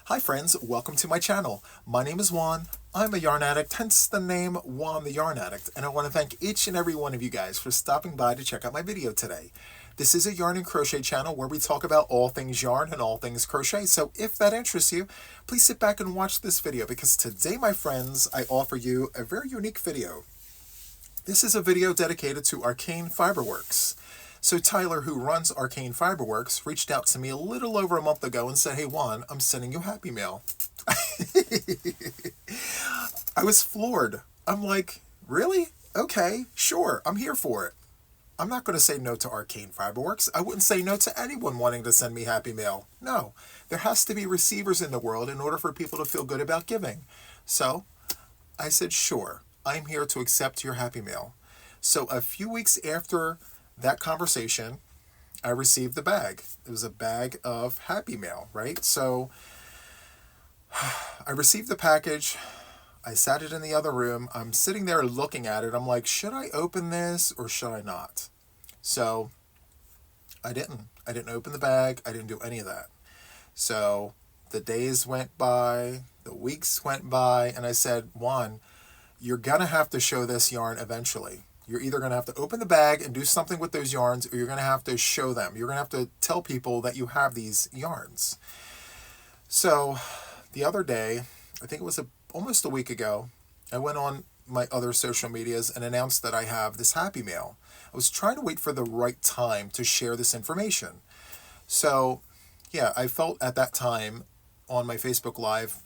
Hi friends, welcome to my channel. My name is Juan. I'm a yarn addict, hence the name Juan the Yarn Addict, and I want to thank each and every one of you guys for stopping by to check out my video today. This is a yarn and crochet channel where we talk about all things yarn and all things crochet, so if that interests you, please sit back and watch this video because today, my friends, I offer you a very unique video. This is a video dedicated to Arcane Fibre Works. So Tyler, who runs Arcane Fibre Works, reached out to me a little over a month ago and said, "Hey Juan, I'm sending you Happy Mail." I was floored. I'm like, really? Okay, sure, I'm here for it. I'm not going to say no to Arcane Fibre Works. I wouldn't say no to anyone wanting to send me Happy Mail. No, there has to be receivers in the world in order for people to feel good about giving. So I said, sure, I'm here to accept your Happy Mail. So a few weeks after that conversation, I received the bag. It was a bag of Happy Mail, right? So I received the package. I sat it in the other room. I'm sitting there looking at it. I'm like, should I open this or should I not? So I didn't. I didn't open the bag. I didn't do any of that. So the days went by, the weeks went by, and I said, Juan, you're going to have to show this yarn eventually. You're either going to have to open the bag and do something with those yarns, or you're going to have to show them. You're going to have to tell people that you have these yarns. So the other day, I think it was almost a week ago, I went on my other social medias and announced that I have this Happy Mail. I was trying to wait for the right time to share this information. So yeah, I felt at that time on my Facebook Live,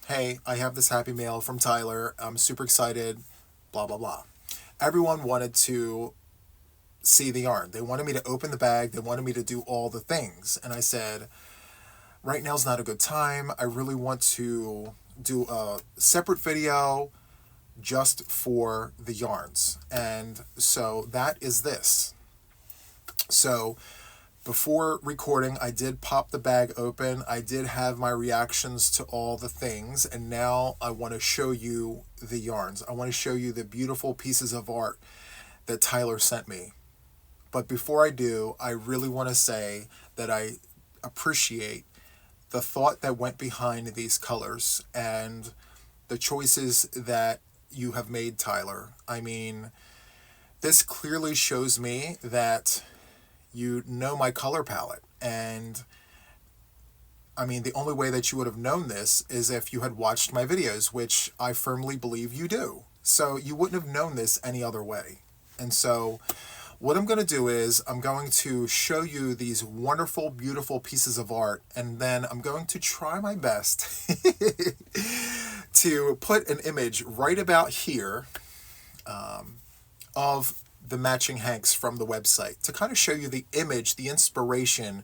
hey, I have this Happy Mail from Tyler. I'm super excited, blah, blah, blah. Everyone wanted to see the yarn. They wanted me to open the bag. They wanted me to do all the things. And I said, right now's not a good time. I really want to do a separate video just for the yarns. And so that is this. So before recording, I did pop the bag open. I did have my reactions to all the things. And now I want to show you the yarns. I want to show you the beautiful pieces of art that Tyler sent me. But before I do, I really want to say that I appreciate the thought that went behind these colors and the choices that you have made, Tyler. I mean, this clearly shows me that you know my color palette. And I mean, the only way that you would have known this is if you had watched my videos, which I firmly believe you do. So you wouldn't have known this any other way. And so what I'm going to do is I'm going to show you these wonderful, beautiful pieces of art, and then I'm going to try my best to put an image right about here of the matching hanks from the website to kind of show you the image, the inspiration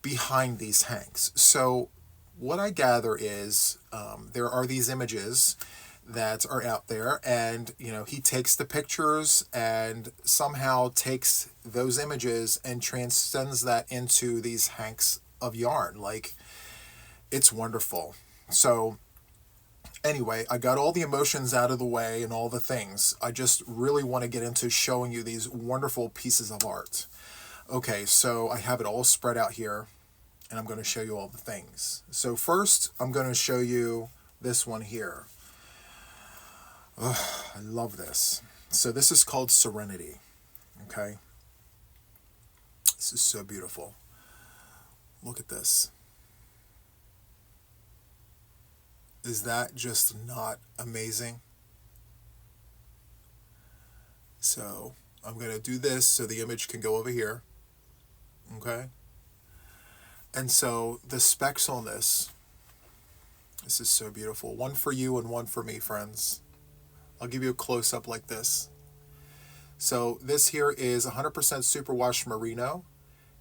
behind these hanks. So what I gather is there are these images that are out there, and he takes the pictures and somehow takes those images and transcends that into these hanks of yarn. Like, it's wonderful. So anyway, I got all the emotions out of the way and all the things. I just really want to get into showing you these wonderful pieces of art. Okay, so I have it all spread out here, and I'm going to show you all the things. So first, I'm going to show you this one here. Oh, I love this. So this is called Serenity. Okay? This is so beautiful. Look at this. Is that just not amazing? So I'm going to do this so the image can go over here. Okay? And so the specs on this is so beautiful. One for you and one for me, friends. I'll give you a close-up like this. So this here is 100% superwash merino.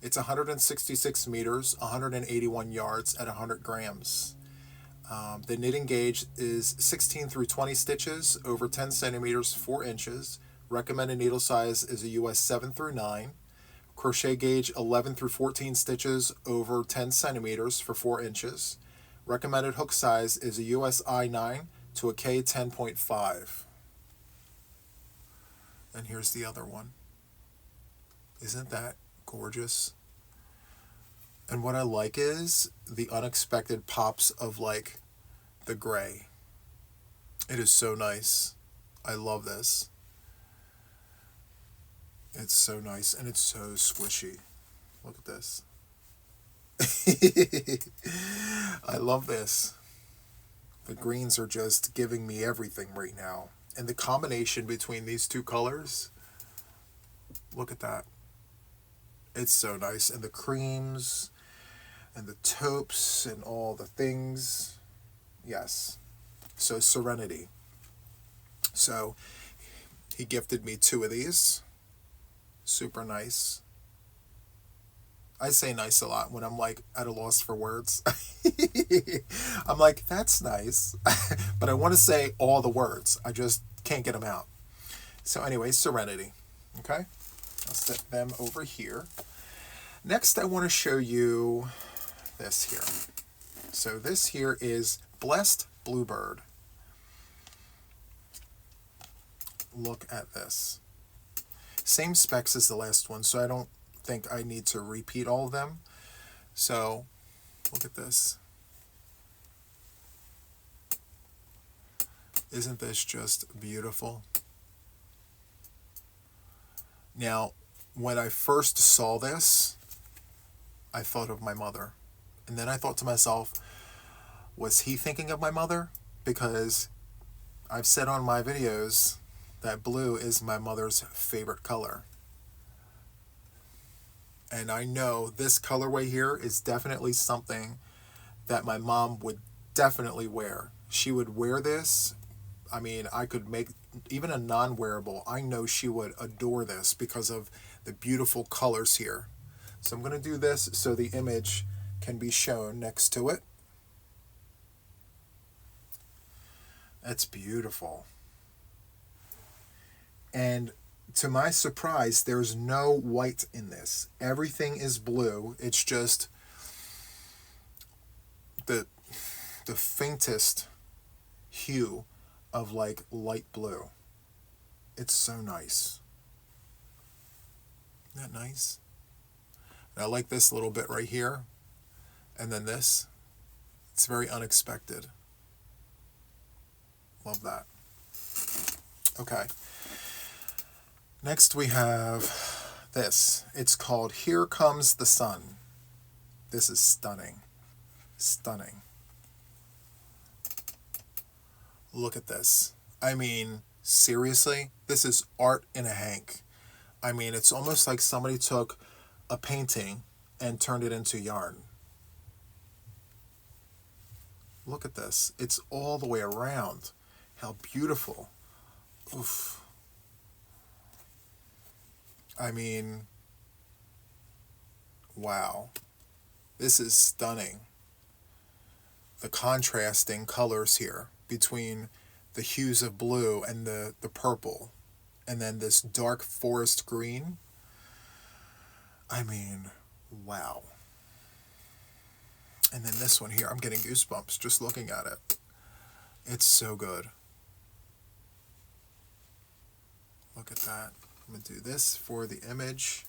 It's 166 meters, 181 yards at 100 grams. The knitting gauge is 16 through 20 stitches, over 10 centimeters, 4 inches. Recommended needle size is a US 7 through 9. Crochet gauge 11 through 14 stitches, over 10 centimeters for 4 inches. Recommended hook size is a US I9 to a K 10.5. And here's the other one. Isn't that gorgeous? And what I like is the unexpected pops of like the gray. It is so nice. I love this. It's so nice and it's so squishy. Look at this. I love this. The greens are just giving me everything right now. And the combination between these two colors, look at that. It's so nice. And the creams and the taupes and all the things. Yes. So Serenity. So he gifted me 2 of these. Super nice. I say nice a lot when I'm like at a loss for words. I'm like, that's nice. But I want to say all the words. I just can't get them out. So anyway, Serenity. Okay? I'll set them over here. Next, I want to show you this here. So this here is Blessed Bluebird. Look at this. Same specs as the last one, so I don't think I need to repeat all of them. So look at this. Isn't this just beautiful? Now, when I first saw this, I thought of my mother. And then I thought to myself, was he thinking of my mother? Because I've said on my videos that blue is my mother's favorite color. And I know this colorway here is definitely something that my mom would definitely wear. She would wear this. I mean, I could make even a non-wearable. I know she would adore this because of the beautiful colors here. So I'm going to do this so the image can be shown next to it. That's beautiful. And to my surprise, there's no white in this. Everything is blue. It's just the faintest hue of like light blue. It's so nice. Isn't that nice? And I like this little bit right here. And then this. It's very unexpected. Love that. Okay. Next we have this. It's called Here Comes the Sun. This is stunning. Stunning. Look at this. I mean, seriously, this is art in a hank. I mean, it's almost like somebody took a painting and turned it into yarn. Look at this. It's all the way around. How beautiful. Oof. I mean, wow. This is stunning. The contrasting colors here between the hues of blue and the purple. And then this dark forest green. I mean, wow. And then this one here, I'm getting goosebumps just looking at it. It's so good. Look at that. I'm going to do this for the image.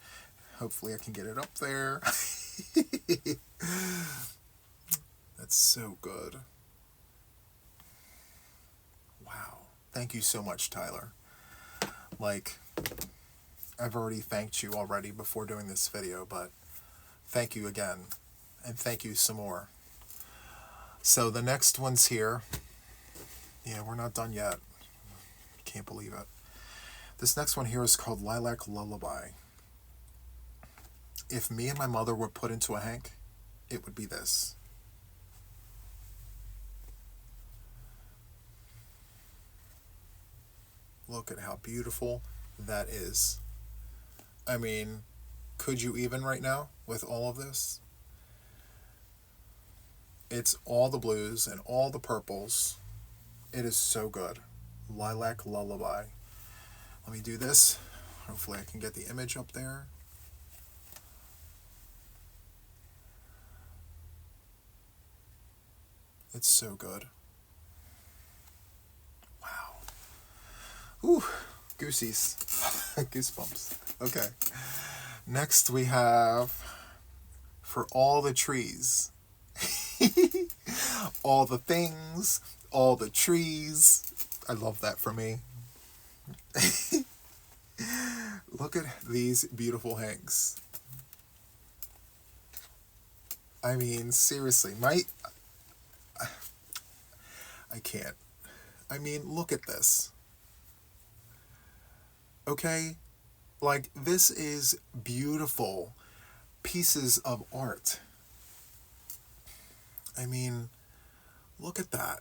Hopefully I can get it up there. That's so good. Wow. Thank you so much, Tyler. Like, I've already thanked you already before doing this video, but thank you again. And thank you some more. So the next one's here. Yeah, we're not done yet. Can't believe it. This next one here is called Lilac Lullaby. If me and my mother were put into a hank, it would be this. Look at how beautiful that is. I mean, could you even right now with all of this? It's all the blues and all the purples. It is so good. Lilac Lullaby. Let me do this. Hopefully I can get the image up there. It's so good. Wow. Ooh, goosies. Goosebumps. Okay. Next we have for all the trees. All the things, all the trees. I love that for me. Look at these beautiful hanks. I mean, seriously, I can't. I mean, look at this. Okay? Like, this is beautiful pieces of art. I mean, look at that.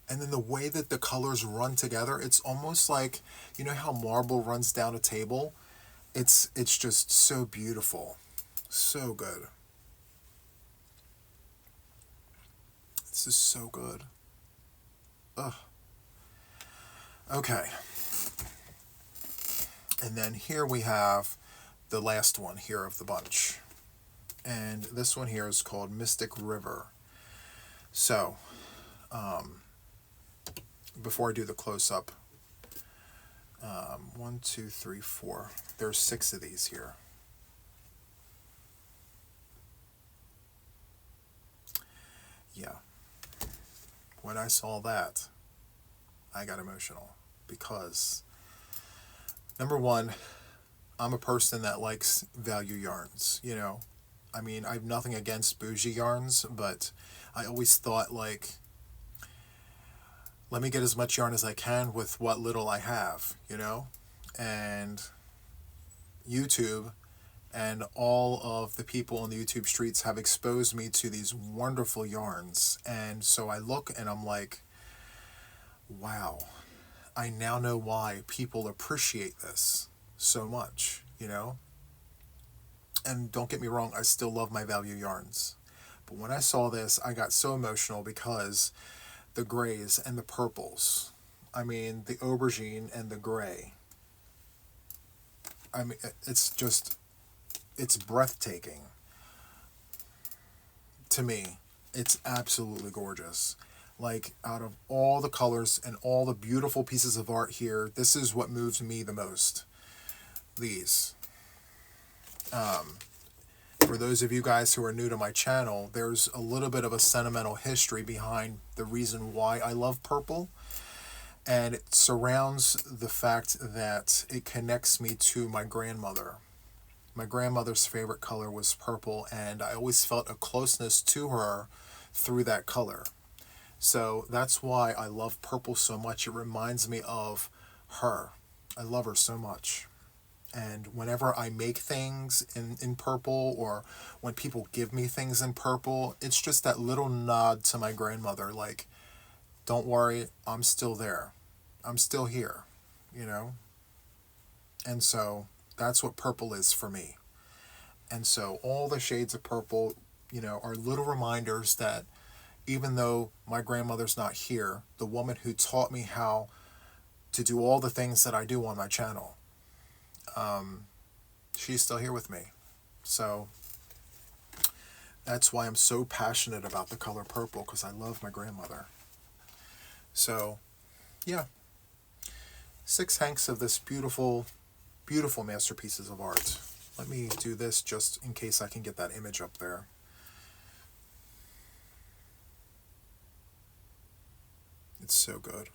And then the way that the colors run together, it's almost like, you know how marble runs down a table? It's just so beautiful. So good. This is so good. Ugh. Okay. And then here we have the last one here of the bunch. And this one here is called Mystic River. So, before I do the close-up, 1, 2, 3, 4. There's 6 of these here. Yeah. When I saw that, I got emotional because, number one, I'm a person that likes value yarns, you know. I mean, I have nothing against bougie yarns, but I always thought, like, let me get as much yarn as I can with what little I have, you know? And YouTube and all of the people on the YouTube streets have exposed me to these wonderful yarns. And so I look and I'm like, wow, I now know why people appreciate this so much, you know? And don't get me wrong, I still love my value yarns. But when I saw this, I got so emotional because the grays and the purples, I mean, the aubergine and the gray, I mean, it's breathtaking. To me, it's absolutely gorgeous. Like, out of all the colors and all the beautiful pieces of art here, this is what moves me the most. These. For those of you guys who are new to my channel, there's a little bit of a sentimental history behind the reason why I love purple. And it surrounds the fact that it connects me to my grandmother. My grandmother's favorite color was purple, and I always felt a closeness to her through that color. So that's why I love purple so much. It reminds me of her. I love her so much. And whenever I make things in purple, or when people give me things in purple, it's just that little nod to my grandmother, like, don't worry, I'm still there. I'm still here, you know? And so that's what purple is for me. And so all the shades of purple, you know, are little reminders that even though my grandmother's not here, the woman who taught me how to do all the things that I do on my channel, she's still here with me. So that's why I'm so passionate about the color purple, because I love my grandmother. So, yeah. 6 hanks of this beautiful, beautiful masterpieces of art. Let me do this just in case I can get that image up there. It's so good.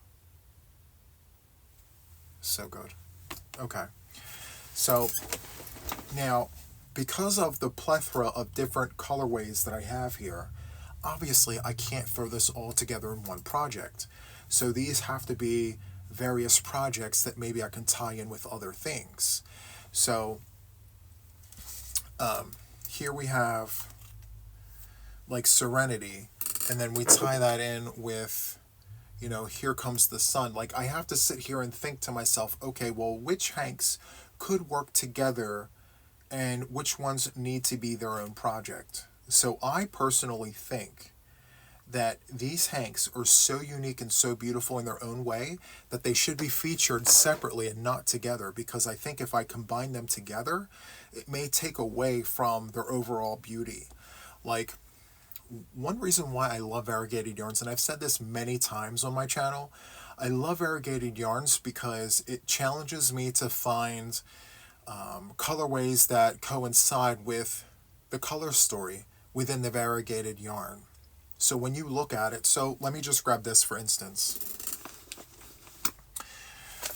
So good. Okay. So, now, because of the plethora of different colorways that I have here, obviously I can't throw this all together in one project. So these have to be various projects that maybe I can tie in with other things. So here we have like Serenity, and then we tie that in with, you know, Here Comes the Sun. Like, I have to sit here and think to myself, okay, well, which hanks could work together and which ones need to be their own project? So I personally think that these hanks are so unique and so beautiful in their own way that they should be featured separately and not together, because I think if I combine them together, it may take away from their overall beauty. Like, one reason why I love variegated yarns, and I've said this many times on my channel, I love variegated yarns because it challenges me to find colorways that coincide with the color story within the variegated yarn. So when you look at it, so let me just grab this for instance.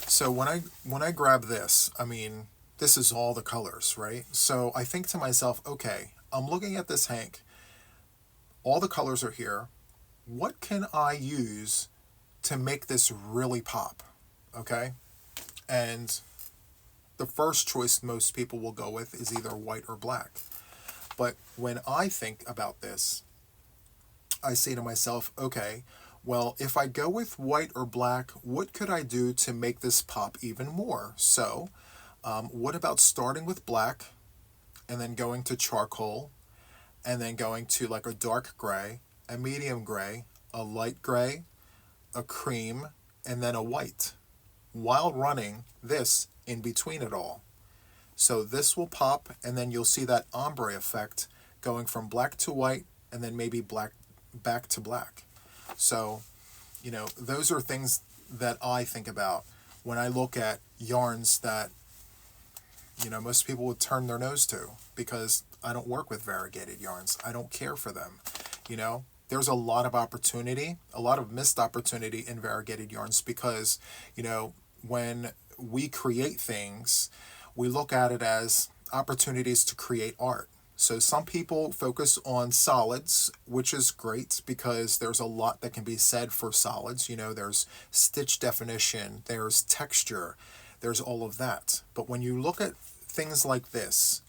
So when I grab this, I mean, this is all the colors, right? So I think to myself, okay, I'm looking at this hank. All the colors are here. What can I use to make this really pop? Okay? And the first choice most people will go with is either white or black. But when I think about this, I say to myself, okay, well, if I go with white or black, what could I do to make this pop even more? So, what about starting with black and then going to charcoal and then going to like a dark gray, a medium gray, a light gray, a cream, and then a white, while running this in between it all. So this will pop, and then you'll see that ombre effect going from black to white, and then maybe black back to black. So, you know, those are things that I think about when I look at yarns that, you know, most people would turn their nose to, because I don't work with variegated yarns. I don't care for them. You know, there's a lot of opportunity, a lot of missed opportunity in variegated yarns, because, you know, when we create things, we look at it as opportunities to create art. So some people focus on solids, which is great because there's a lot that can be said for solids. You know, there's stitch definition, there's texture, there's all of that. But when you look at things like this,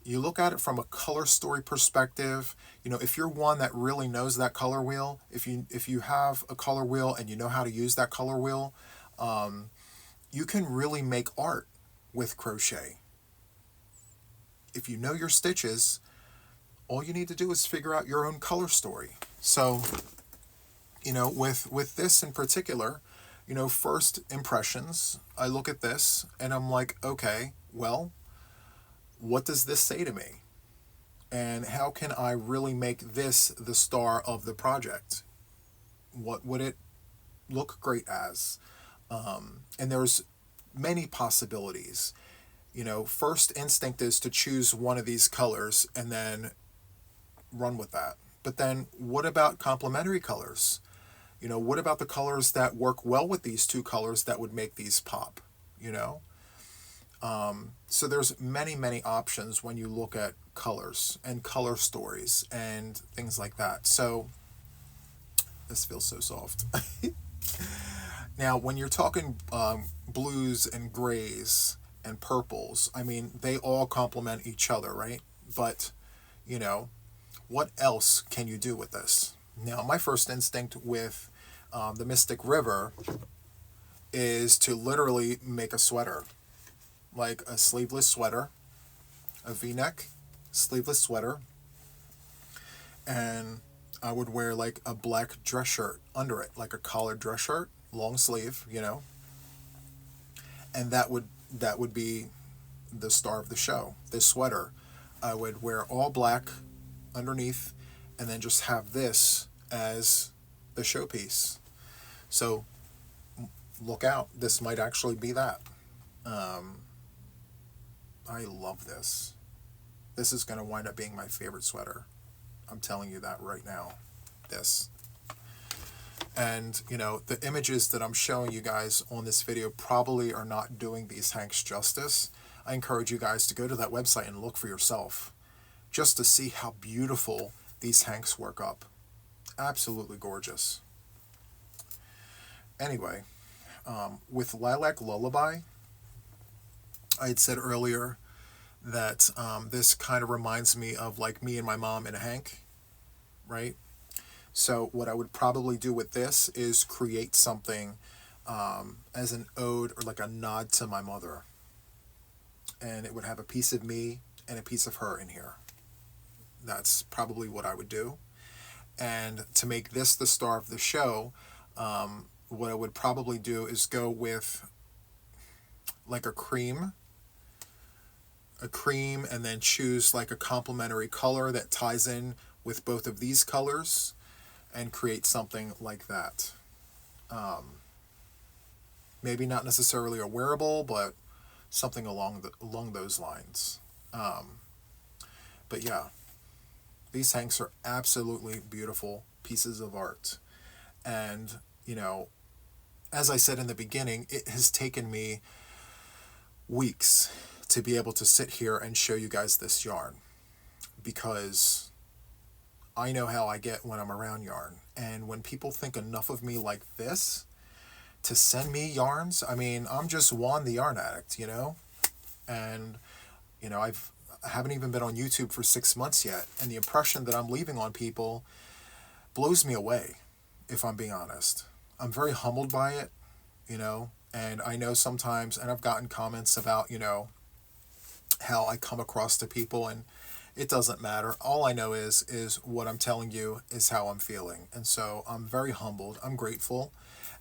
you look at it from a color story perspective. You know, if you're one that really knows that color wheel, if you have a color wheel and you know how to use that color wheel, you can really make art with crochet. If you know your stitches, all you need to do is figure out your own color story. So, you know, with this in particular, you know, first impressions, I look at this and I'm like, okay, well, what does this say to me? And how can I really make this the star of the project? What would it look great as? And there's many possibilities. You know, first instinct is to choose one of these colors and then run with that. But then what about complementary colors? You know, what about the colors that work well with these two colors that would make these pop, you know? So there's many, many options when you look at colors and color stories and things like that. So this feels so soft. Now, when you're talking blues and grays and purples, I mean, they all complement each other, right? But, you know, what else can you do with this? Now, my first instinct with the Mystic River is to literally make a sweater, like a sleeveless sweater, a V-neck sleeveless sweater, and I would wear like a black dress shirt under it, like a collared dress shirt, long sleeve, you know, and that would be the star of the show. This sweater, I would wear all black underneath, and then just have this as the showpiece. So look out, this might actually be that. I love this. This is going to wind up being my favorite sweater. I'm telling you that right now. This. And, you know, the images that I'm showing you guys on this video probably are not doing these hanks justice. I encourage you guys to go to that website and look for yourself, just to see how beautiful these hanks work up. Absolutely gorgeous. Anyway, with Lilac Lullaby, I had said earlier that this kind of reminds me of like me and my mom in a hank, right? So what I would probably do with this is create something as an ode or like a nod to my mother. And it would have a piece of me and a piece of her in here. That's probably what I would do. And to make this the star of the show, what I would probably do is go with like a cream, and then choose like a complementary color that ties in with both of these colors and create something like that. Maybe not necessarily a wearable, but something along those lines. But yeah, these hanks are absolutely beautiful pieces of art. And, you know, as I said in the beginning, it has taken me weeks to be able to sit here and show you guys this yarn, because I know how I get when I'm around yarn. And when people think enough of me like this to send me yarns, I mean, I'm just Juan the Yarn Addict, you know? And, you know, I haven't even been on YouTube for 6 months yet, and the impression that I'm leaving on people blows me away, if I'm being honest. I'm very humbled by it, you know, and I know sometimes, and I've gotten comments about, you know, how I come across to people, and it doesn't matter. All I know is what I'm telling you is how I'm feeling. And so I'm very humbled, I'm grateful,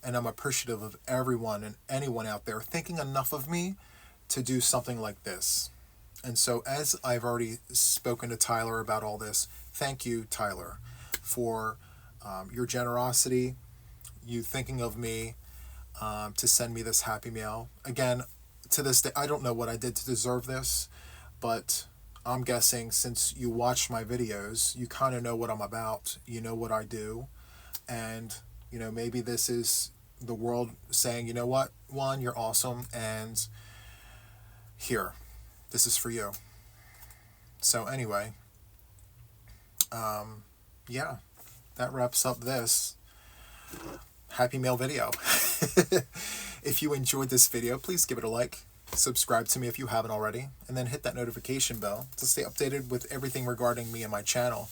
and I'm appreciative of everyone and anyone out there thinking enough of me to do something like this. And so, as I've already spoken to Tyler about all this, thank you, Tyler, for your generosity, you thinking of me, to send me this happy mail. Again, to this day, I don't know what I did to deserve this, but I'm guessing since you watch my videos, you kind of know what I'm about, you know what I do, and, you know, maybe this is the world saying, you know what, Juan, you're awesome, and here, this is for you. So anyway, yeah, that wraps up this Happy Mail video. If you enjoyed this video, please give it a like, subscribe to me if you haven't already, and then hit that notification bell to stay updated with everything regarding me and my channel.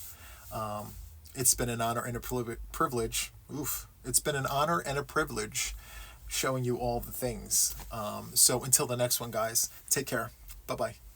It's been an honor and a privilege. It's been an honor and a privilege showing you all the things. So until the next one, guys, take care. Bye-bye.